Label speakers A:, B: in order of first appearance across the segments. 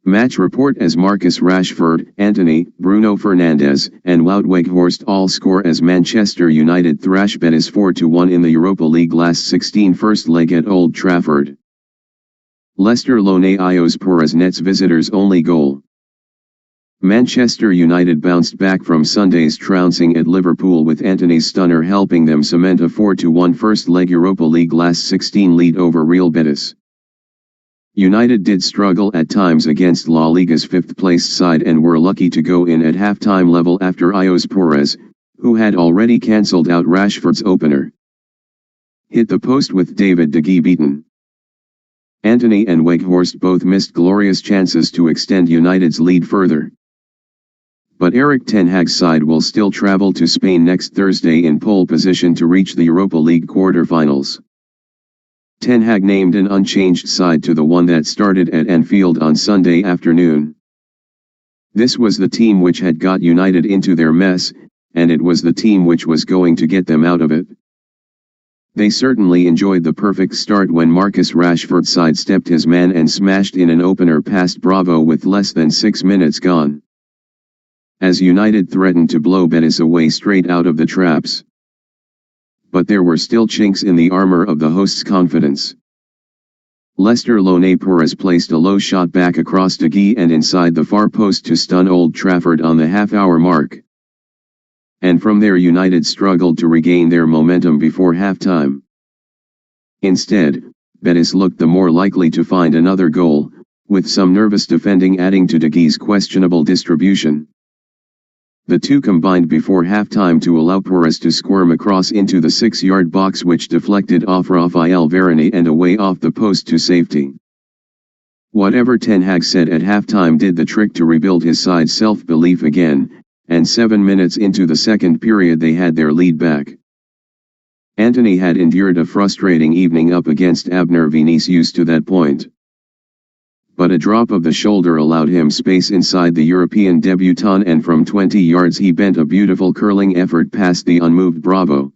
A: Match report as Marcus Rashford, Antony, Bruno Fernandes, and Wout Weghorst all score as Manchester United thrash Betis 4-1 in the Europa League last 16 first leg at Old Trafford. Leicester lone Ayoze Perez nets visitors' only goal. Manchester United bounced back from Sunday's trouncing at Liverpool with Antony's stunner helping them cement a 4-1 first leg Europa League last 16 lead over Real Betis. United did struggle at times against La Liga's fifth-placed side and were lucky to go in at half-time level after Ayoze Perez, who had already cancelled out Rashford's opener, hit the post with David De Gea beaten. Antony and Weghorst both missed glorious chances to extend United's lead further. But Erik ten Hag's side will still travel to Spain next Thursday in pole position to reach the Europa League quarter-finals. Ten Hag named an unchanged side to the one that started at Anfield on Sunday afternoon. This was the team which had got United into their mess, and it was the team which was going to get them out of it. They certainly enjoyed the perfect start when Marcus Rashford sidestepped his man and smashed in an opener past Bravo with less than 6 minutes gone, as United threatened to blow Betis away straight out of the traps. But there were still chinks in the armor of the hosts' confidence. Leicester lone Perez placed a low shot back across De Gea and inside the far post to stun Old Trafford on the half-hour mark. And from there United struggled to regain their momentum before half-time. Instead, Betis looked the more likely to find another goal, with some nervous defending adding to De Gea's questionable distribution. The two combined before halftime to allow Perez to squirm across into the 6-yard box which deflected off Rafael Varane and away off the post to safety. Whatever Ten Hag said at halftime did the trick to rebuild his side's self-belief again, and 7 minutes into the second period they had their lead back. Antony had endured a frustrating evening up against Abner Vinicius to that point, but a drop of the shoulder allowed him space inside the European debutant and from 20 yards he bent a beautiful curling effort past the unmoved Bravo.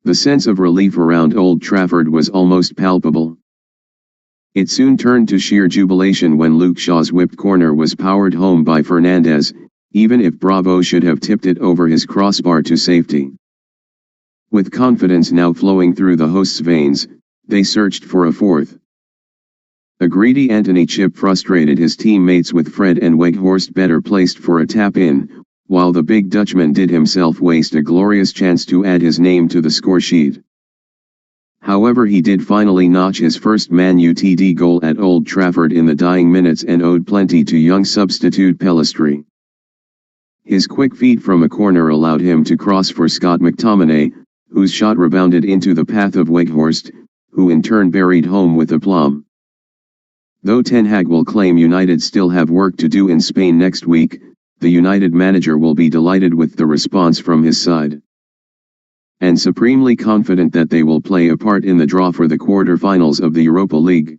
A: The sense of relief around Old Trafford was almost palpable. It soon turned to sheer jubilation when Luke Shaw's whipped corner was powered home by Fernandes, even if Bravo should have tipped it over his crossbar to safety. With confidence now flowing through the hosts' veins, they searched for a fourth. A greedy Antony chip frustrated his teammates with Fred and Weghorst better placed for a tap-in, while the big Dutchman did himself waste a glorious chance to add his name to the scoresheet. However, he did finally notch his first Man Utd goal at Old Trafford in the dying minutes and owed plenty to young substitute Pellistri. His quick feet from a corner allowed him to cross for Scott McTominay, whose shot rebounded into the path of Weghorst, who in turn buried home with aplomb. Though Ten Hag will claim United still have work to do in Spain next week, the United manager will be delighted with the response from his side, and supremely confident that they will play a part in the draw for the quarter-finals of the Europa League.